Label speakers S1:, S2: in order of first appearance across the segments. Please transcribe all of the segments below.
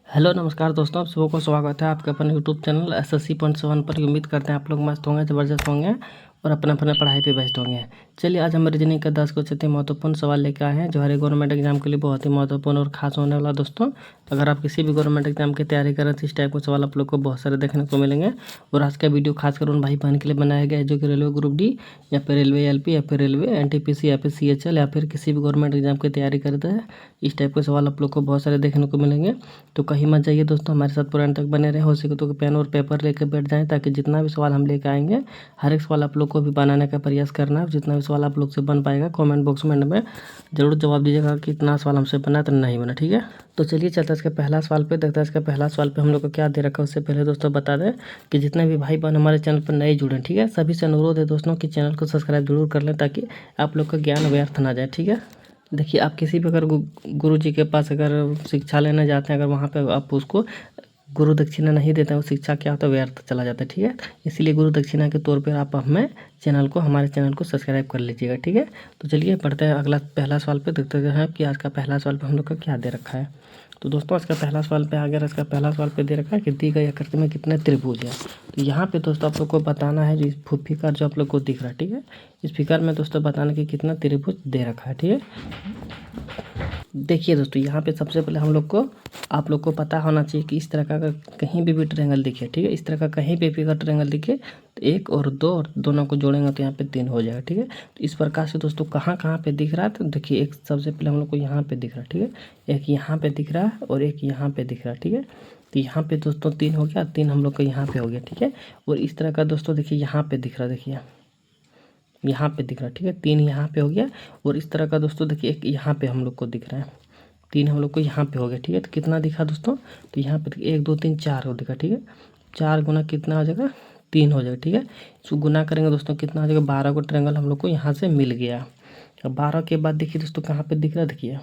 S1: Hello नमस्कार दोस्तों, आप सबों को स्वागत है आपके अपने यूट्यूब चैनल SSC पॉइंट 7 पर। उम्मीद करते हैं आप लोग मस्त होंगे, ज़बरदस्त होंगे और अपने अपने पढ़ाई पे बेस्ट होंगे। चलिए आज हम रीजनिंग का 10 कुछ महत्वपूर्ण सवाल लेकर आए हैं जो हर एक गवर्नमेंट एग्जाम के लिए बहुत ही महत्वपूर्ण और खास होने वाला। दोस्तों अगर आप किसी भी गवर्नमेंट एग्जाम की तैयारी करें तो इस टाइप के सवाल आप लोग को बहुत सारे देखने को मिलेंगे। और आज का वीडियो खासकर उन भाई बहन के लिए बनाया गया है जो कि रेलवे ग्रुप डी या फिर रेलवे LP या फिर रेलवे NTPC या फिर CHL या फिर किसी भी गवर्नमेंट एग्जाम की तैयारी करते हैं। इस टाइप के सवाल आप लोग को बहुत सारे देखने को मिलेंगे, तो कहीं मत जाइए दोस्तों, हमारे साथ पूरा अंत तक बने रहे। हो सके तो पेन और पेपर लेकर बैठ जाएं ताकि जितना भी सवाल हम लेकर आएंगे हर एक सवाल आप लोग को भी बनाने का प्रयास करना है। जितना भी सवाल आप लोग से बन पाएगा कमेंट बॉक्स में जरूर जवाब दीजिएगा कि इतना सवाल हमसे बना तो नहीं बना, ठीक है। तो चलिए चलते हैं इसका पहला सवाल पे, देखते हैं इसका पहला सवाल पे हम लोग को क्या दे रखा है। उससे पहले दोस्तों बता दें कि जितने भी भाई बहन हमारे चैनल पर नए जुड़े, ठीक है, सभी से अनुरोध है दोस्तों कि चैनल को सब्सक्राइब जरूर कर लें ताकि आप लोग का ज्ञान व्यर्थ ना जाए, ठीक है। देखिए आप किसी भी अगर गुरु जी के पास अगर शिक्षा लेने जाते हैं, अगर वहाँ पे आप उसको गुरु दक्षिणा नहीं देते हैं, वो शिक्षा क्या होता है, व्यर्थ चला जाता है, ठीक है। इसीलिए गुरु दक्षिणा के तौर पर आप हमारे चैनल को सब्सक्राइब कर लीजिएगा, ठीक है। तो चलिए पढ़ते हैं अगला पहला सवाल पे, देखते हैं कि आज का पहला सवाल पे हम लोग का क्या दे रखा है। तो दोस्तों आज का पहला सवाल पे आ गया, इसका पहला सवाल पे दे रखा है कि दी गई आकृति में कितने त्रिभुज है। तो यहाँ पे दोस्तों आप लोग को बताना है, जो फिगर जो आप लोग को दिख रहा है, ठीक है, इस फिगर में दोस्तों बताना कि कितना त्रिभुज दे रखा है, ठीक है। देखिए दोस्तों यहाँ पे सबसे पहले हम लोग को आप लोग को पता होना चाहिए कि इस तरह का अगर कहीं भी ट्रायंगल दिखे, ठीक है, इस तरह का कहीं भी फिगर ट्रायंगल दिखे तो 1 और 2 और दोनों को जोड़ेंगे तो यहाँ पे 3 हो जाएगा, ठीक है। तो इस प्रकार से दोस्तों कहाँ कहाँ पे दिख रहा है, तो देखिए एक सबसे पहले हम लोग को यहाँ पे दिख रहा है, ठीक है, एक यहाँ पे दिख रहा है और एक यहाँ पे दिख रहा है, ठीक है। तो यहाँ पे दोस्तों 3 हो गया, 3 हम लोग को यहाँ पे हो गया, ठीक है। और इस तरह का दोस्तों देखिए यहाँ पे दिख रहा है, देखिए यहाँ पे दिख रहा है, ठीक है, 3 यहाँ पे हो गया। और इस तरह का दोस्तों देखिए एक यहाँ पे हम लोग को दिख रहा है, 3 हम लोग को यहाँ पे हो गया, ठीक है। तो कितना दिखा दोस्तों, तो यहाँ पे 1 2 3 4 हो दिखा, ठीक है। 4 गुना कितना हो जाएगा, 3 हो जाएगा, ठीक है। इसको गुना करेंगे दोस्तों कितना हो जाएगा, 12 को ट्रायंगल हम लोग को यहाँ से मिल गया। अब 12 के बाद देखिए दोस्तों कहाँ पे दिख रहा है, देखिए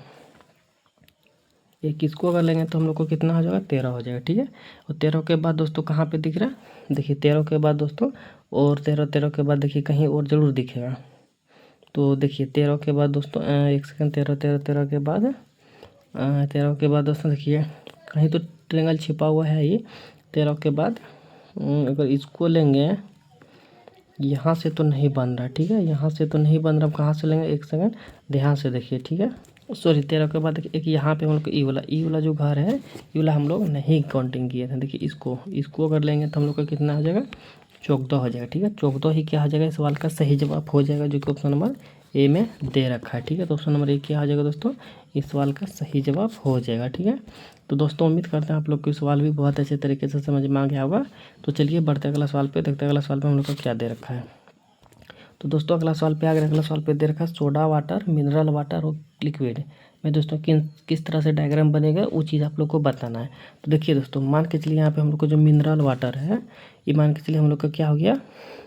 S1: एक इसको अगर लेंगे तो हम लोग को कितना हो जाएगा, 13 हो जाएगा, ठीक है। और 13 के बाद दोस्तों कहाँ पे दिख रहा है, देखिए 13 के बाद दोस्तों और 13 के बाद देखिए कहीं और ज़रूर दिखेगा। तो देखिए 13 के बाद दोस्तों एक सेकंड, 13 के बाद 13 के बाद दोस्तों देखिए कहीं तो ट्रायंगल छिपा हुआ है ये। 13 के बाद अगर इसको लेंगे, यहाँ से तो नहीं बन रहा, ठीक है, यहाँ से तो नहीं बन रहा, कहाँ से लेंगे, एक सेकंड ध्यान से देखिए, ठीक है। सॉरी 13 के बाद देखिए एक यहाँ पे हम लोग को ई वाला जो घर है, ई वाला हम लोग नहीं काउंटिंग किए थे। देखिए इसको अगर लेंगे तो हम लोग का कितना हो जाएगा, 14 हो जाएगा, ठीक है। 14 ही क्या हो जाएगा, इस सवाल का सही जवाब हो जाएगा जो कि ऑप्शन नंबर A में दे रखा है, ठीक है। तो ऑप्शन नंबर A क्या हो जाएगा दोस्तों, इस सवाल का सही जवाब हो जाएगा, ठीक है। तो दोस्तों उम्मीद करते हैं आप लोग को सवाल भी बहुत अच्छे तरीके से समझ में आ गया होगा। तो चलिए बढ़ते अगला सवाल पे, देखते हैं अगला सवाल पे हम लोग का क्या दे रखा है। तो दोस्तों अगला सवाल पे आ गया, अगला सवाल पे दे रखा है सोडा वाटर, मिनरल वाटर और लिक्विड में दोस्तों किस तरह से डायग्राम बनेगा वो चीज़ आप लोग को बताना है। तो देखिए दोस्तों मान के चलिए यहाँ पे हम लोग को जो मिनरल वाटर है, ये मान के चलिए हम लोग का क्या हो गया,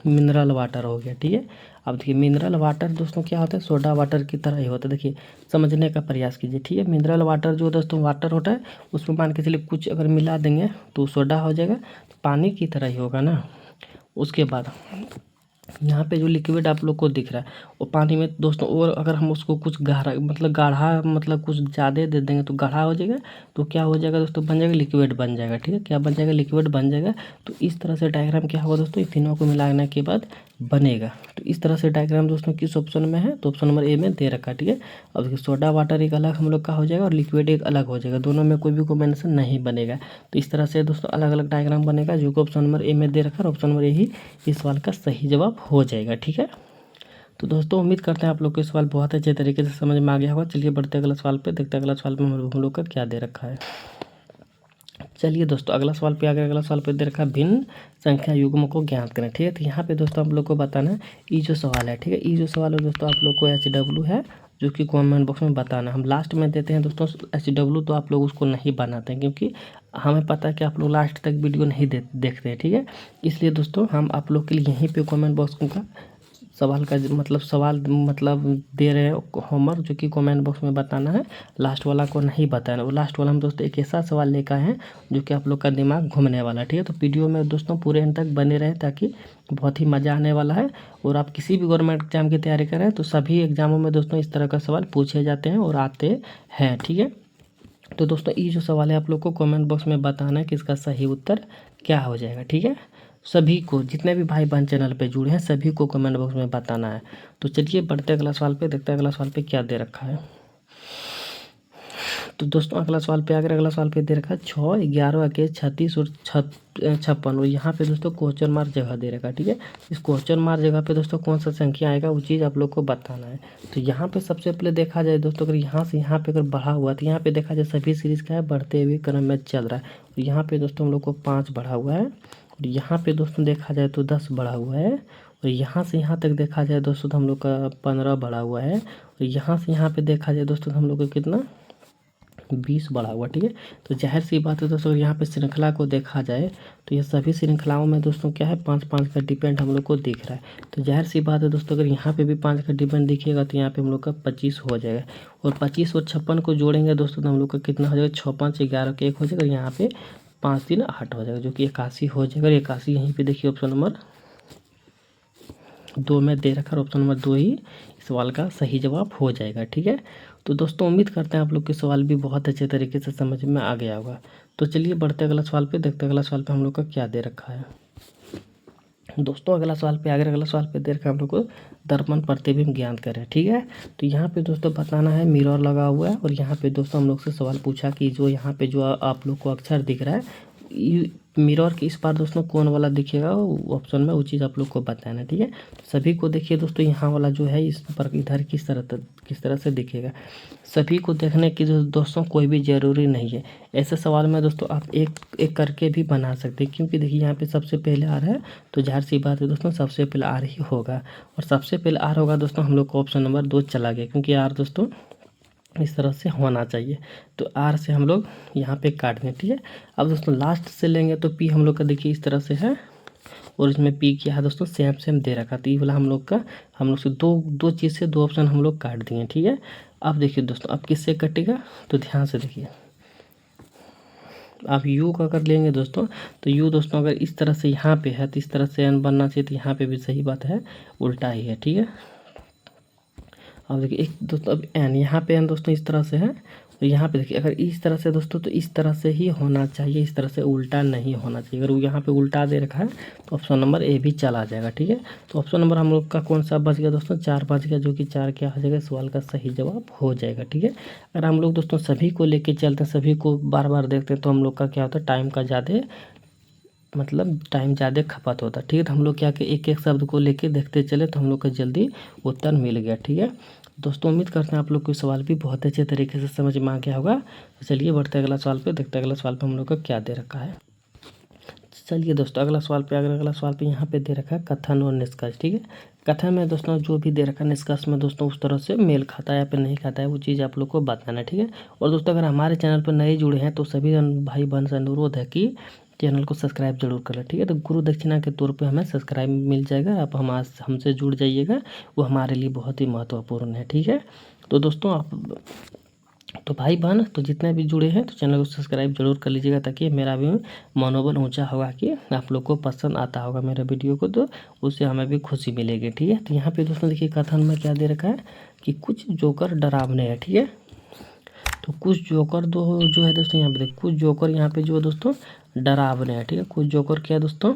S1: मिनरल वाटर हो गया, ठीक है। अब देखिए मिनरल वाटर दोस्तों क्या होता है, सोडा वाटर की तरह ही होता है। देखिए समझने का प्रयास कीजिए, ठीक है। मिनरल वाटर जो दोस्तों वाटर होता है उसमें मान के चलिए कुछ अगर मिला देंगे तो सोडा हो जाएगा, तो पानी की तरह ही होगा ना। उसके बाद यहाँ पे जो लिक्विड आप लोग को दिख रहा है वो पानी में दोस्तों, और अगर हम उसको कुछ गाढ़ा मतलब कुछ ज़्यादा दे देंगे तो गाढ़ा हो जाएगा, तो क्या हो जाएगा दोस्तों, बन जाएगा लिक्विड बन जाएगा, ठीक है। क्या बन जाएगा, लिक्विड बन जाएगा। तो इस तरह से डायग्राम क्या होगा दोस्तों, इन तीनों को मिलाने के बाद बनेगा। तो इस तरह से डायग्राम दोस्तों किस ऑप्शन में है, तो ऑप्शन नंबर A में दे रखा है, ठीक है। अब देखिए सोडा वाटर एक अलग हम लोग का हो जाएगा और लिक्विड एक अलग हो जाएगा, दोनों में कोई भी कॉम्बिनेशन नहीं बनेगा। तो इस तरह से दोस्तों अलग अलग डायग्राम बनेगा जो कि ऑप्शन नंबर A में दे रखा है, ऑप्शन नंबर A ही इस सवाल का सही जवाब हो जाएगा, ठीक है। तो दोस्तों उम्मीद करते हैं आप लोग को सवाल बहुत अच्छे तरीके से समझ में आ गया होगा। चलिए बढ़ते अगला सवाल पे, देखते हैं अगला सवाल में हम लोग का क्या दे रखा है। चलिए दोस्तों अगला सवाल पे आ गया, अगला सवाल पे दे रखा है भिन्न संख्या युग्म को ज्ञात करें, ठीक है। तो यहाँ पे दोस्तों आप लोग को बताना है ये जो सवाल है, ठीक है, ये जो सवाल है दोस्तों आप लोग को HW है जो कि कमेंट बॉक्स में बताना। हम लास्ट में देते हैं दोस्तों HW, तो आप लोग उसको नहीं बनाते हैं क्योंकि हमें पता है कि आप लोग लास्ट तक वीडियो नहीं देखते हैं, ठीक है। इसलिए दोस्तों हम आप लोग के लिए यहीं पे कमेंट बॉक्स का सवाल दे रहे हैं होमवर्क, जो कि कमेंट बॉक्स में बताना है, लास्ट वाला को नहीं बताना। वो लास्ट वाला हम दोस्तों एक ऐसा सवाल लेकर आए हैं जो कि आप लोग का दिमाग घूमने वाला है, ठीक है। तो वीडियो में दोस्तों पूरे अंत तक बने रहे ताकि बहुत ही मज़ा आने वाला है। और आप किसी भी गवर्नमेंट एग्जाम की तैयारी करें तो सभी एग्जामों में दोस्तों इस तरह का सवाल पूछे जाते हैं और आते हैं, ठीक है। तो दोस्तों ये जो सवाल है आप लोग को कमेंट बॉक्स में बताना है कि इसका सही उत्तर क्या हो जाएगा, ठीक है। सभी को, जितने भी भाई बहन चैनल पे जुड़े हैं सभी को कमेंट बॉक्स में बताना है। तो चलिए बढ़ते अगला सवाल पे, देखते हैं अगला सवाल पे क्या दे रखा है। तो दोस्तों अगला सवाल पे अगर अगला सवाल पे दे रखा है 6, 11, 21, 36 और 56 और यहाँ पे दोस्तों क्वेश्चन मार्क जगह दे रखा है, ठीक है। इस क्वेश्चन मार्क जगह पे दोस्तों कौन सा संख्या आएगा वो चीज़ आप लोग को बताना है। तो यहाँ पे सबसे पहले देखा जाए दोस्तों, अगर यहाँ से यहाँ पे अगर बढ़ा हुआ तो यहाँ पे देखा जाए सभी सीरीज़ का है बढ़ते हुए क्रम में चल रहा है। तो यहाँ पे दोस्तों हम लोग को 5 बढ़ा हुआ है और यहाँ पे दोस्तों देखा जाए तो 10 बढ़ा हुआ है और यहाँ से यहाँ तक देखा जाए दोस्तों तो हम लोग का 15 बढ़ा हुआ है और यहाँ से यहाँ पे देखा जाए दोस्तों तो हम लोग का कितना 20 बढ़ा हुआ, ठीक है। तो जाहिर सी बात है दोस्तों यहाँ पे श्रृंखला को देखा जाए तो ये सभी श्रृंखलाओं में दोस्तों क्या है 5-5 का डिपेंड हम लोग को दिख रहा है। तो जाहिर सी बात है दोस्तों अगर यहाँ पे भी 5 का डिपेंड दिखेगा तो यहाँ पे हम लोग का 25 हो जाएगा और 25 और 56 को जोड़ेंगे दोस्तों तो हम लोग का कितना हो जाएगा 6, 5, 11 का 1 हो जाएगा, यहाँ पे 5, 3, 8 हो जाएगा जो कि 81 हो जाएगा। 81 यहीं पे देखिए ऑप्शन नंबर 2 में दे रखा है, ऑप्शन नंबर 2 ही इस सवाल का सही जवाब हो जाएगा, ठीक है। तो दोस्तों उम्मीद करते हैं आप लोग के सवाल भी बहुत अच्छे तरीके से समझ में आ गया होगा। तो चलिए बढ़ते अगला सवाल पे, देखते अगला सवाल पे हम लोग का क्या दे रखा है। दोस्तों अगला सवाल पे अगला सवाल पे दे रखा है हम लोग को दर्पण प्रतिबिंब ज्ञान करें, ठीक है। तो यहाँ पे दोस्तों बताना है मिरर लगा हुआ है और यहाँ पे दोस्तों हम लोग से सवाल पूछा कि जो यहाँ पे जो आप लोग को अक्षर दिख रहा है मिरर के इस बार दोस्तों कौन वाला दिखेगा ऑप्शन में वो चीज़ आप लोग को बताना है, ठीक है। तो सभी को देखिए दोस्तों यहाँ वाला जो है इस पर इधर किस तरह से दिखेगा। सभी को देखने की दोस्तों कोई भी ज़रूरी नहीं है। ऐसे सवाल में दोस्तों आप एक एक करके भी बना सकते हैं क्योंकि देखिए यहाँ पे सबसे पहले आर है तो जाहिर सी बात है दोस्तों सबसे पहले आर ही होगा और सबसे पहले आर होगा दोस्तों हम लोग को ऑप्शन नंबर 2 चला गया क्योंकि आर दोस्तों इस तरह से होना चाहिए। तो आर से हम लोग यहाँ पे काट दें, ठीक है। अब दोस्तों लास्ट से लेंगे तो पी हम लोग का देखिए इस तरह से है और इसमें पी क्या है दोस्तों सेम दे रखा। तो ये वाला हम लोग से दो चीज़ से 2 ऑप्शन हम लोग काट दिए, ठीक है। अब देखिए दोस्तों अब किससे कटेगा तो ध्यान से देखिए, आप यू का कर लेंगे दोस्तों तो यू दोस्तों अगर इस तरह से यहाँ पे है तो इस तरह से एन बनना चाहिए, तो यहाँ पे भी सही बात है उल्टा ही है, ठीक है। अब देखिए एक दोस्तों अब एन यहाँ पे एन दोस्तों इस तरह से है तो यहाँ पे देखिए अगर इस तरह से दोस्तों तो इस तरह से ही होना चाहिए, इस तरह से उल्टा नहीं होना चाहिए। अगर वो यहाँ पे उल्टा दे रखा है तो ऑप्शन नंबर ए भी चला जाएगा, ठीक है। तो ऑप्शन नंबर हम लोग का कौन सा बच गया दोस्तों 4 बच गया जो कि 4 क्या हो जाएगा सवाल का सही जवाब हो जाएगा, ठीक है। अगर हम लोग दोस्तों सभी को लेके चलते हैं सभी को बार बार देखते हैं तो हम लोग का क्या होता है टाइम का टाइम ज़्यादा खपत होता है, ठीक है। तो हम लोग क्या कि एक एक शब्द को लेके देखते चले तो हम लोग को जल्दी उत्तर मिल गया, ठीक है। दोस्तों उम्मीद करते हैं आप लोग को सवाल भी बहुत अच्छे तरीके से समझ में आ गया होगा। तो चलिए बढ़ते अगला सवाल पे, देखते अगला सवाल पे हम लोग का क्या दे रखा है। चलिए दोस्तों अगला सवाल पे यहाँ पे दे रखा है कथन और निष्कर्ष, ठीक है। कथन में दोस्तों जो भी दे रखा है निष्कर्ष में दोस्तों उस तरह से मेल खाता है या फिर नहीं खाता है वो चीज़ आप लोग को बताना है, ठीक है। और दोस्तों अगर हमारे चैनल पर नए जुड़े हैं तो सभी भाई बहन से अनुरोध है कि चैनल को सब्सक्राइब जरूर करें, ठीक है। तो गुरु दक्षिणा के तौर पे हमें सब्सक्राइब मिल जाएगा, आप हमसे जुड़ जाइएगा, वो हमारे लिए बहुत ही महत्वपूर्ण है, ठीक है। तो दोस्तों तो भाई बहन तो जितने भी जुड़े हैं तो चैनल को सब्सक्राइब जरूर कर लीजिएगा ताकि मेरा भी मनोबल ऊंचा होगा कि आप लोग को पसंद आता होगा मेरे वीडियो को, तो उससे हमें भी खुशी मिलेगी, ठीक है। तो यहाँ पे दोस्तों देखिए कथन में क्या दे रखा है कि कुछ जोकर डरावने हैं, ठीक है। तो कुछ जोकर जो है दोस्तों यहाँ पे देखिए कुछ जोकर यहाँ पे जो है दोस्तों डरावने हैं, ठीक है। कुछ जोकर क्या है दोस्तों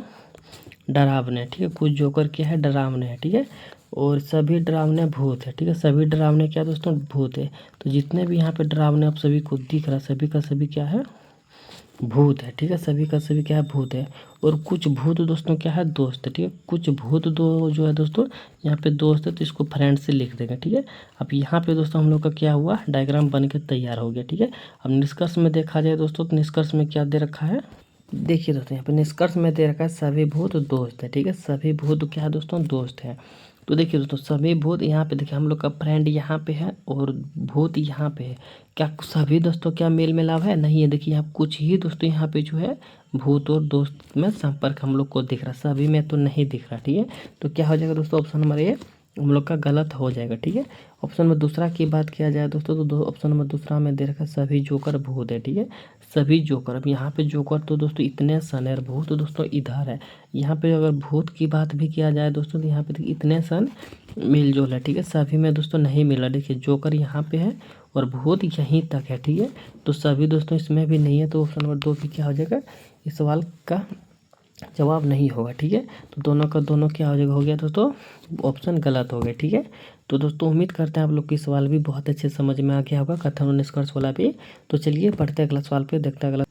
S1: डरावने हैं, ठीक है। कुछ जोकर क्या है डरावने हैं, ठीक है। और सभी डरावने भूत है, ठीक है। सभी डरावने क्या दोस्तों भूत है। तो जितने भी यहाँ पे डरावने आप सभी को दिख रहा है सभी का सभी क्या है भूत है, ठीक है। सभी का सभी क्या है भूत है। और कुछ भूत दोस्तों क्या है दोस्त है, ठीक है। कुछ भूत जो है दोस्तों यहाँ पे दोस्त है तो इसको फ्रेंड से लिख देंगे, ठीक है। अब यहाँ पे दोस्तों हम लोग का क्या हुआ डायग्राम बन के तैयार हो गया, ठीक है। अब निष्कर्ष में देखा जाए दोस्तों तो निष्कर्ष में क्या दे रखा है देखिए दोस्तों यहाँ पे निष्कर्ष में दे रखा है सभी भूत दोस्त है, ठीक है। सभी भूत क्या है दोस्तों दोस्त है। तो देखिए दोस्तों सभी भूत यहाँ पे देखिए हम लोग का फ्रेंड यहाँ पे है और भूत यहाँ पे है। क्या सभी दोस्तों क्या मेल मिलाप है नहीं है, देखिए यहाँ कुछ ही दोस्तों यहाँ पे जो है भूत और दोस्त में संपर्क हम लोग को दिख रहा, सभी में तो नहीं दिख रहा, ठीक है। तो क्या हो जाएगा दोस्तों ऑप्शन नंबर ए हम लोग का गलत हो जाएगा, ठीक है। ऑप्शन नंबर दूसरा की बात किया जाए दोस्तों तो ऑप्शन नंबर दूसरा में दे रखा सभी जोकर भूत है, ठीक है। सभी जोकर, अब यहाँ पे जोकर तो दोस्तों इतने सन है, भूत तो दोस्तों इधर है। यहाँ पे अगर भूत की बात भी किया जाए दोस्तों तो यहाँ पे इतने सन मिलजुल है, ठीक है। सभी में दोस्तों नहीं मिला, देखिए जोकर यहाँ पे है और भूत यहीं तक है, ठीक है। तो सभी दोस्तों इसमें भी नहीं है, तो ऑप्शन नंबर 2 भी क्या हो जाएगा, इस सवाल का जवाब नहीं होगा, ठीक है। तो दोनों का दोनों क्या हो जाएगा, हो गया दोस्तों, ऑप्शन गलत हो गया, ठीक है। तो दोस्तों उम्मीद करते हैं आप लोग की सवाल भी बहुत अच्छे समझ में आ गया होगा कथन और निष्कर्ष वाला भी। तो चलिए बढ़ते हैं अगला सवाल पे, देखते हैं अगला।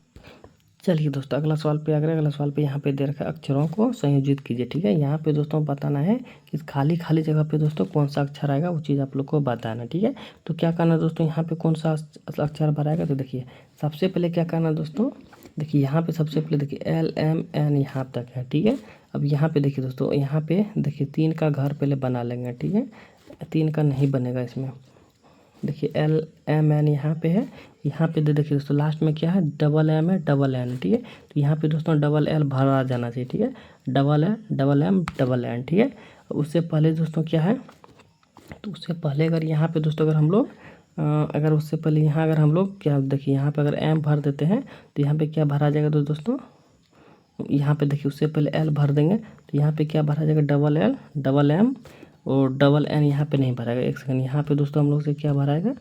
S1: चलिए दोस्तों अगला सवाल पे अगला सवाल पे यहाँ पे दे रखा है अक्षरों को संयोजित कीजिए, ठीक है। यहाँ पे दोस्तों बताना है कि खाली खाली जगह पे दोस्तों कौन सा अक्षर आएगा, वो चीज़ आप लोग को बताना, ठीक है। तो क्या करना दोस्तों, यहाँ पे कौन सा अक्षर भराएगा, तो देखिए सबसे पहले क्या करना दोस्तों, देखिए यहाँ पे सबसे पहले देखिए LMN यहाँ तक है, ठीक है। अब यहाँ पे देखिए दोस्तों, यहाँ पे देखिए 3 का घर पहले बना लेंगे, ठीक है। 3 का नहीं बनेगा इसमें, देखिए LMN यहाँ पे है, यहाँ पे देखिए दोस्तों लास्ट में क्या है, डबल M है, डबल N, ठीक है। तो यहाँ पे दोस्तों डबल L भरा जाना चाहिए, ठीक है। डबल M डबल N, ठीक है। उससे पहले दोस्तों क्या है, तो उससे पहले अगर यहाँ पे दोस्तों अगर हम लोग अगर उससे पहले यहाँ अगर हम लोग क्या देखिए यहाँ पे अगर M भर देते हैं तो यहाँ पे क्या भरा जाएगा, तो दोस्तों यहाँ पे देखिए उससे पहले L भर देंगे तो यहाँ पे क्या भरा जाएगा, डबल L डबल M और डबल N यहाँ पे नहीं भराएगा। एक सेकंड, यहाँ पे दोस्तों हम लोग से क्या भराएगा,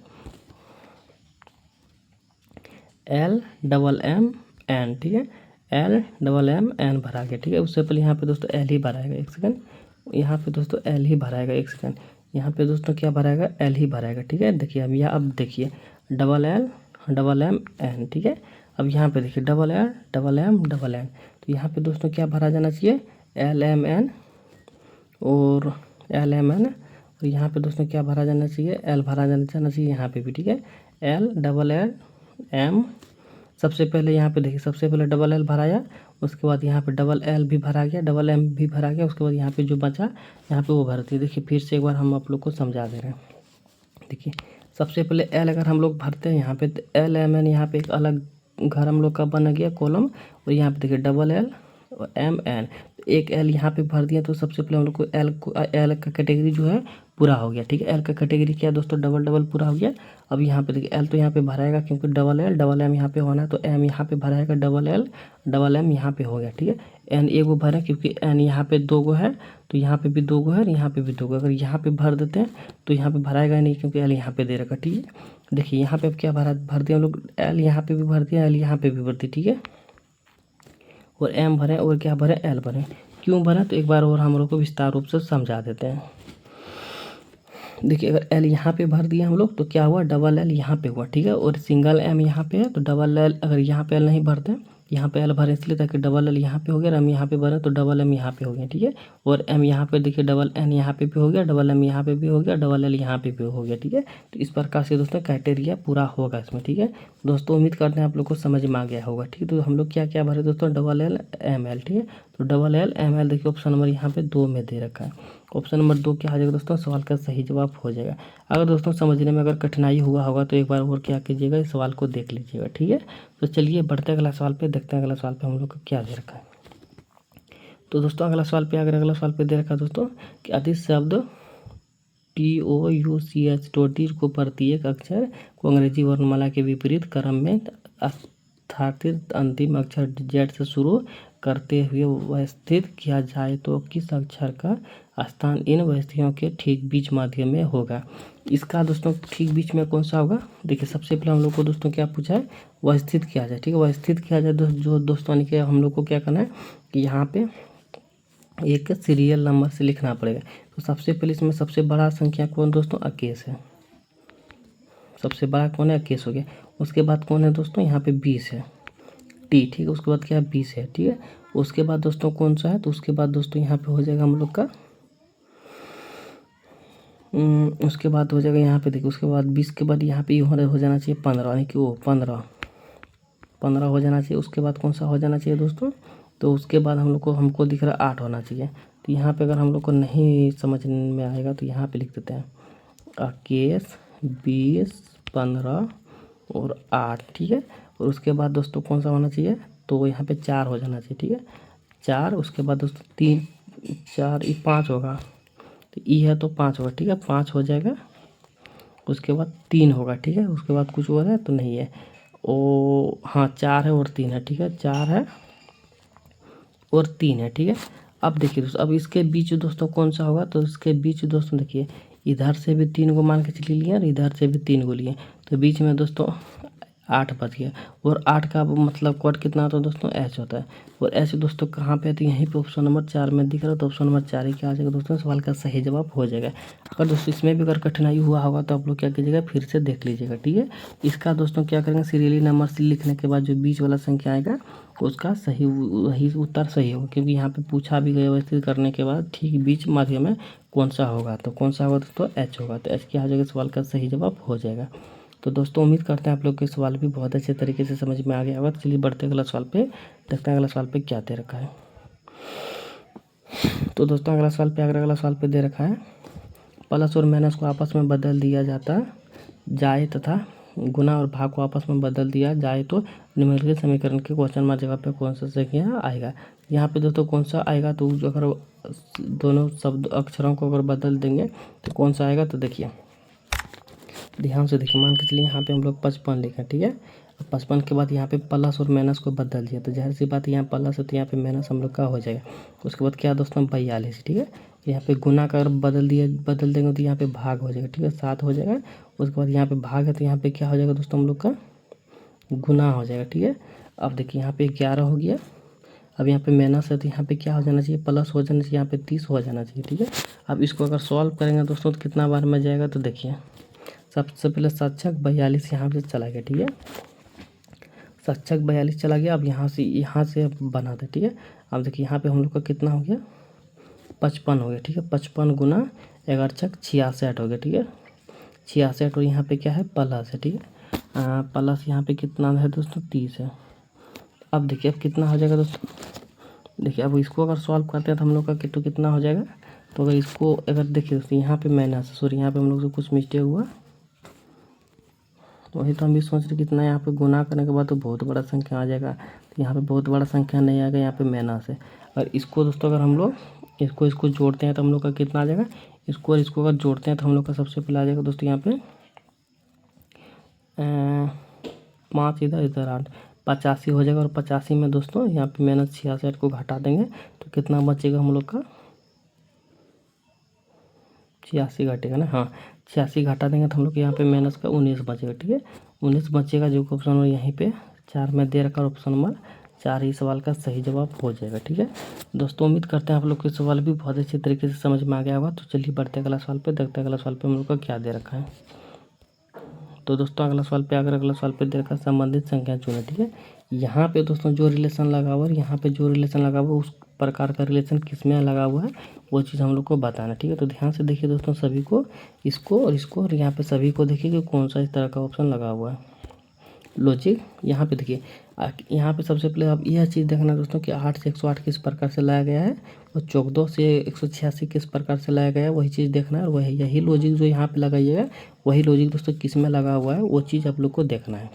S1: L डबल M N, ठीक है। L डबल M N भरा गया, ठीक है। उससे पहले यहाँ पे दोस्तों L ही भराएगा, एक सेकंड, यहाँ पे दोस्तों L ही भराएगा, एक सेकंड, यहाँ पे दोस्तों क्या भराएगा, L ही भराएगा, ठीक है। देखिए अब देखिए double L double M N, ठीक है। अब यहाँ पे देखिए double L double M double N, तो यहाँ पे दोस्तों क्या भरा जाना चाहिए, LMN और LMN, और यहाँ पे दोस्तों क्या भरा जाना चाहिए, L भरा जाना चाहिए यहाँ पे भी, ठीक है। L डबल L M, सबसे पहले यहाँ पे देखिए सबसे पहले डबल L भराया, उसके बाद यहाँ पे डबल L भी भरा गया, डबल M भी भरा गया, उसके बाद यहाँ पे जो बचा यहाँ पे वो भर दिए। देखिए फिर से एक बार हम आप लोग को समझा दे रहे हैं। देखिए सबसे पहले L अगर हम लोग भरते हैं यहाँ पे, तो LMN यहाँ पे एक अलग घर हम लोग का बन गया कॉलम, और यहाँ पे देखिए डबल L और MN, एक L यहाँ पे भर दिया, तो सबसे पहले हम लोग को L का कैटेगरी जो है पूरा हो गया, ठीक है। L का कैटेगरी क्या है दोस्तों, डबल डबल पूरा हो गया। अब यहाँ पे देखिए L तो यहाँ पे भराएगा क्योंकि डबल L डबल M यहाँ पे होना है, तो M यहाँ पे भराएगा, डबल L डबल M यहाँ पे हो गया, ठीक है। N एक गो भरा क्योंकि N यहाँ पे 2 गो है, तो यहाँ पे भी 2 गो है और यहाँ पे भी 2 गो। अगर यहाँ पे भर देते हैं तो यहाँ पे भराएगा नहीं क्योंकि L यहाँ पे दे रखा, ठीक है। देखिए यहाँ पे अब क्या भर दिया हम लोग, L यहाँ पे भी भर दिया, L यहाँ पे भी भर दी, ठीक है। और M भरें और क्या भरें, L भरें। क्यों भरें, तो एक बार और हम लोग को विस्तार रूप से समझा देते हैं। देखिए अगर L यहाँ पे भर दिया हम लोग तो क्या हुआ, डबल L यहाँ पे हुआ, ठीक है। और सिंगल M यहाँ पे है, तो डबल L अगर यहाँ पे L नहीं भरते, यहाँ पे L भरे इसलिए ताकि डबल L यहाँ पे हो गया, M यहाँ पे भरे तो डबल M यहाँ पे हो गया, ठीक है। और M यहाँ पे देखिए डबल N यहाँ पे भी हो गया, डबल M यहाँ पे भी हो गया, डबल L यहाँ पे भी हो गया, ठीक है। तो इस प्रकार से दोस्तों क्राइटेरिया पूरा होगा इसमें, ठीक है। दोस्तों उम्मीद करते हैं आप लोग को समझ में आ गया होगा, ठीक है। तो हम लोग क्या क्या भरे दोस्तों, डबल L M L, ठीक है। तो डबल L M L देखिए ऑप्शन नंबर यहाँ पे 2 में दे रखा है, ऑप्शन नंबर 2 क्या आ जाएगा दोस्तों, सवाल का सही जवाब हो जाएगा। अगर दोस्तों समझने में अगर कठिनाई हुआ होगा तो एक बार और क्या कीजिएगा, इस सवाल को देख लीजिएगा, ठीक है। तो चलिए बढ़ते अगला सवाल पे, देखते हैं अगला सवाल पे हम लोग को क्या दे रखा है। तो दोस्तों अगला सवाल पे अगला सवाल पे दे रखा है दोस्तों कि अधिक शब्द TOUCH टोटीर को प्रत्येक अक्षर को अंग्रेजी वर्णमाला के विपरीत क्रम में स्थापित अंतिम अक्षर Z से शुरू करते हुए व्यवस्थित किया जाए तो किस अक्षर का स्थान इन व्यवस्थियों के ठीक बीच मध्य में होगा। इसका दोस्तों ठीक बीच में कौन सा होगा, देखिए सबसे पहले हम लोग को दोस्तों क्या पूछा है, व्यवस्थित किया जाए, ठीक है। व्यवस्थित किया जाए जो दोस्तों ने किया, हम लोग को क्या करना है कि यहाँ पे एक सीरियल नंबर से लिखना पड़ेगा। तो सबसे पहले इसमें सबसे बड़ा संख्या कौन दोस्तों, अकेश है, सबसे बड़ा कौन है, अकेश हो गया। उसके बाद कौन है दोस्तों, यहाँ पे 20 है, T, ठीक है। उसके बाद क्या है, 20 है, ठीक है। उसके बाद दोस्तों कौन सा है, तो उसके बाद दोस्तों यहाँ पे हो जाएगा हम लोग का उसके बाद हो जाएगा यहाँ पे देखिए, उसके बाद 20 के बाद यहाँ पे हो जाना चाहिए 15, यानी कि वो 15 हो जाना चाहिए। उसके बाद कौन सा हो जाना चाहिए दोस्तों, तो उसके बाद हमको दिख रहा है 8 होना चाहिए। तो यहाँ पे अगर हम लोग को नहीं समझ में आएगा तो यहाँ पे लिख देते हैं अकेश 20 15 और 8, ठीक है। और उसके बाद दोस्तों कौन सा होना चाहिए, तो यहाँ पे 4 हो जाना चाहिए, ठीक है, 4। उसके बाद दोस्तों 3 4 ये 5 होगा, तो ई है तो 5 होगा, ठीक है, 5 हो जाएगा। उसके बाद 3 होगा, ठीक है। उसके बाद कुछ और है तो नहीं है, ओ हाँ 4 है और 3 है, ठीक है, 4 है और 3 है, ठीक है। अब देखिए दोस्तों, अब इसके बीच दोस्तों कौन सा होगा, तो इसके बीच दोस्तों देखिए इधर से भी 3 को मान के चलिए लिए और इधर से भी 3 को लिए, तो बीच में दोस्तों 8 बच गया, और 8 का मतलब क्वाड कितना होता है दोस्तों, एच होता है। और एच दोस्तों कहाँ पे आती है, यहीं पे ऑप्शन नंबर 4 में दिख रहा है, तो ऑप्शन नंबर 4 ही क्या आ जाएगा दोस्तों, सवाल का सही जवाब हो जाएगा। अगर दोस्तों इसमें भी अगर कठिनाई हुआ होगा तो आप लोग क्या कीजिएगा, फिर से देख लीजिएगा, ठीक है। इसका दोस्तों क्या करेंगे, सीरियली नंबर से लिखने के बाद जो बीच वाला संख्या आएगा उसका सही वही उत्तर सही होगा, क्योंकि यहाँ पे पूछा भी गया व्यवस्थित करने के बाद ठीक बीच मध्य में कौन सा होगा, तो कौन सा होगा दोस्तों, एच होगा। तो एच क्या हो जाएगा, सवाल का सही जवाब हो जाएगा। तो दोस्तों उम्मीद करते हैं आप लोग के सवाल भी बहुत अच्छे तरीके से समझ में आ गया होगा। चलिए बढ़ते अगला सवाल पे, देखते हैं अगला सवाल पे क्या दे रखा है। तो दोस्तों अगला सवाल पे दे रखा है, प्लस और माइनस को आपस में बदल दिया जाता जाए तथा गुना और भाग को आपस में बदल दिया जाए तो निम्नलिखित समीकरण के क्वेश्चन मार्क जगह पे कौन सा संख्या आएगा। यहाँ पे दोस्तों कौन सा आएगा, तो अगर दोनों शब्द अक्षरों को अगर बदल देंगे तो कौन सा आएगा, तो देखिए ध्यान से देखिए। मान के चलिए यहाँ पे हम लोग 55 लिखें, ठीक है। 55 के बाद यहाँ पे प्लस और माइनस को बदल दिया, तो जाहिर सी बात यहाँ प्लस है तो यहाँ पे माइनस हम लोग का हो जाएगा। उसके बाद क्या दोस्तों, 42, ठीक है। यहाँ पे गुना का अगर बदल देंगे तो यहाँ पे भाग हो जाएगा, ठीक है, 7 हो जाएगा। उसके बाद यहाँ पे भाग है तो यहाँ पे क्या हो जाएगा दोस्तों, हम लोग का गुना हो जाएगा, ठीक है। अब देखिए यहाँ पे 11 हो गया। अब यहाँ पे माइनस है तो यहाँ पे क्या हो जाना चाहिए, प्लस हो जाना चाहिए, यहाँ पे 30 हो जाना चाहिए, ठीक है। अब इसको अगर सॉल्व करेंगे दोस्तों तो कितना बार में जाएगा, तो देखिए सबसे पहले 7 छक 42 यहाँ से चला गया, ठीक है। 7 छक 42 चला गया। अब यहाँ से बना दे, ठीक है। अब देखिए यहाँ पे हम लोग का कितना हो गया, 55 हो गया, ठीक है। 55 गुना 11 छक 66 हो गया, ठीक है। 66, और यहाँ पे क्या है, प्लस है, ठीक है। प्लस यहाँ पे कितना है दोस्तों, 30 है। अब देखिए अब कितना हो जाएगा दोस्तों, देखिए अब इसको अगर सॉल्व करते हैं तो हम लोग का तो कितना हो जाएगा, तो अगर इसको अगर देखिए दोस्तों यहाँ पे माइनस, सॉरी यहाँ पे हम लोग से कुछ मिस्टेक हुआ, तो वही तो हम भी सोच रहे कितना, यहाँ पे गुना करने के बाद तो बहुत बड़ा संख्या आ जाएगा, तो यहाँ पे बहुत बड़ा संख्या नहीं आएगा, यहाँ पे माइनस है। और इसको दोस्तों अगर हम लोग इसको जोड़ते हैं तो हम लोग का कितना आ जाएगा, इसको और इसको अगर जोड़ते हैं तो हम लोग का सबसे पहले आ जाएगा दोस्तों यहाँ पे 5 इधर 8, 85 हो जाएगा। और 85 में दोस्तों यहाँ पे -66 को घटा देंगे तो कितना बचेगा हम लोग का, 86 घटेगा ना, हाँ 86 घटा देंगे तो हम लोग यहाँ पे माइनस का 19 बचेगा, ठीक है। 19 बचेगा, जो ऑप्शन नंबर यहीं पे 4 में दे रखा, ऑप्शन नंबर 4 ही सवाल का सही जवाब हो जाएगा, ठीक है। दोस्तों उम्मीद करते हैं आप लोग के सवाल भी बहुत अच्छे तरीके से समझ में आ गया होगा। तो चलिए बढ़ते अगला सवाल पे, देखते हैं अगला सवाल पे हम लोग का क्या दे रखा है। तो दोस्तों अगला सवाल पे दे रखा संबंधित संख्या चुनें, ठीक है। यहाँ पे दोस्तों जो रिलेशन लगा हुआ है, यहाँ पे जो रिलेशन लगा हुआ है उस प्रकार का रिलेशन किस में लगा हुआ है वो चीज़ हम लोग को बताना, ठीक है। तो ध्यान से देखिए दोस्तों, सभी को इसको और यहाँ पे सभी को देखिए कि कौन सा इस तरह का ऑप्शन लगा हुआ है। लॉजिक यहाँ पे देखिए, यहाँ पे सबसे पहले आप यह चीज़ देखना दोस्तों कि 8 से 108 किस प्रकार से लाया गया है, और 14 से 186 किस प्रकार से लाया गया है, वही चीज़ देखना है। और वही यही लॉजिक जो यहाँ पे लगाइएगा वही लॉजिक दोस्तों किस में लगा हुआ है वो चीज़ आप लोग को देखना है।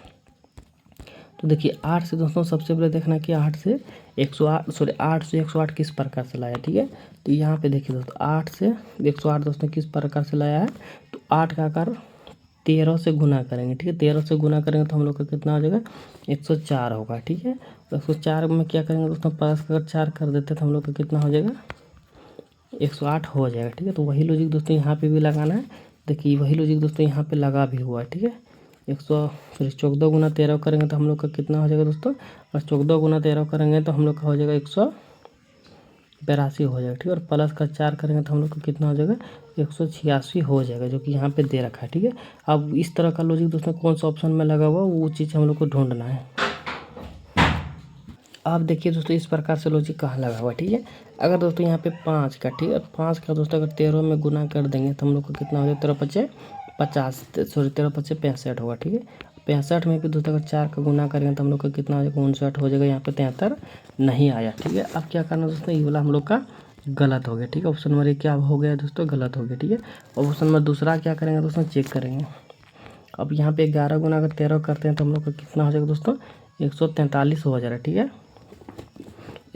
S1: तो देखिए 8 से दोस्तों सबसे पहले देखना कि 8 से 108 किस प्रकार से लाया, ठीक है। तो यहाँ पे देखिए दोस्तों 8 से 108 दोस्तों किस प्रकार से लाया है, तो 8 का आकार 13 से गुना करेंगे, ठीक है। 13 से गुना करेंगे तो हम लोग का कितना हो जाएगा, 104 होगा, ठीक है। तो 104 में क्या करेंगे दोस्तों, प्लस अगर 4 कर देते तो हम लोग का कितना हो जाएगा, 108 हो जाएगा, ठीक है। तो वही लॉजिक दोस्तों यहाँ पे भी लगाना है। देखिए वही लॉजिक दोस्तों यहाँ पे लगा भी हुआ है, ठीक है। 14 गुना 13 करेंगे तो हम लोग का कितना हो जाएगा दोस्तों, और 14 गुना 13 करेंगे तो हम लोग का हो जाएगा 182 हो जाएगा, ठीक है। और प्लस का 4 करेंगे तो हम लोग का कितना हो जाएगा, 186 हो जाएगा, जो कि यहाँ पे दे रखा है, ठीक है। अब इस तरह का लॉजिक दोस्तों कौन सा ऑप्शन में लगा हुआ वो चीज़ हम लोग को ढूंढना है। आप देखिए दोस्तों इस प्रकार से लॉजिक कहाँ लगा हुआ, ठीक है। अगर दोस्तों यहाँ पे 5 का, ठीक है, 5 का दोस्तों अगर 13 में गुना कर देंगे तो हम लोग को कितना हो जाएगा, 13 पचे 65 होगा, ठीक है। 65 में भी दोस्तों अगर 4 का गुना करेंगे तो हम लोग का कितना हो जाएगा, 59 हो जाएगा। यहाँ पे 73 नहीं आया, ठीक है। अब क्या करना दोस्तों, ये वाला हम लोग का गलत हो गया, ठीक है। ऑप्शन नंबर 1 क्या हो गया दोस्तों, गलत हो गया, ठीक है। और ऑप्शन नंबर दूसरा क्या करेंगे दोस्तों, चेक करेंगे। अब यहाँ पे 11 गुना अगर 13 करते हैं तो हम लोग का कितना हो जाएगा दोस्तों, 143 हो जाएगा, ठीक है।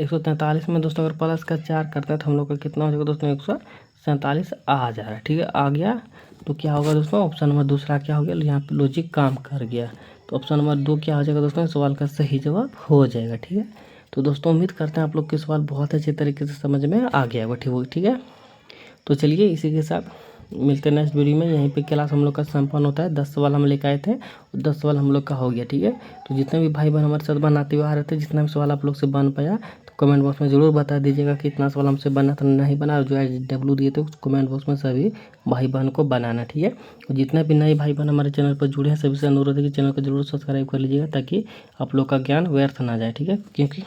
S1: 143 में दोस्तों अगर प्लस का 4 करता है तो हम लोग का कितना हो जाएगा दोस्तों, 147 आ जा रहा है, ठीक है। आ गया तो क्या होगा दोस्तों, ऑप्शन नंबर दूसरा क्या हो गया, यहाँ पे लॉजिक काम कर गया। तो ऑप्शन नंबर 2 क्या हो जाएगा दोस्तों, सवाल का सही जवाब हो जाएगा, ठीक है। तो दोस्तों उम्मीद करते हैं आप लोग के सवाल बहुत अच्छे तरीके से समझ में आ गया होगा, ठीक है। तो चलिए इसी के साथ मिलते हैं नेक्स्ट वीडियो में। यहीं पे क्लास हम लोग का संपन्न होता है। 10 सवाल हम लेकर आए थे, 10 सवाल हम लोग का हो गया, ठीक है। तो जितने भी भाई बहन हमारे साथ बनाते हुए आ रहे थे, जितना भी सवाल आप लोग से बन पाया तो कमेंट बॉक्स में ज़रूर बता दीजिएगा कि इतना सवाल हमसे बना था नहीं बना, और जो SW दिए थे उस कमेंट बॉक्स में सभी भाई बहन को बनाना, ठीक है। और जितने भी नए भाई बहन हमारे चैनल पर जुड़े हैं सभी से अनुरोध है कि चैनल को जरूर सब्सक्राइब कर लीजिएगा, ताकि आप लोग का ज्ञान व्यर्थ ना जाए, ठीक है। क्योंकि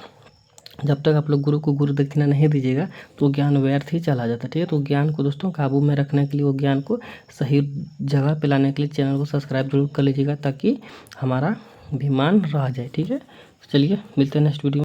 S1: जब तक आप लोग गुरु को गुरु दक्षिणा नहीं दीजिएगा तो ज्ञान व्यर्थ ही चला जाता है, ठीक है। तो ज्ञान को दोस्तों काबू में रखने के लिए, वो ज्ञान को सही जगह पे लाने के लिए चैनल को सब्सक्राइब जरूर कर लीजिएगा, ताकि हमारा भी मान रह जाए, ठीक है। चलिए मिलते हैं नेक्स्ट वीडियो में।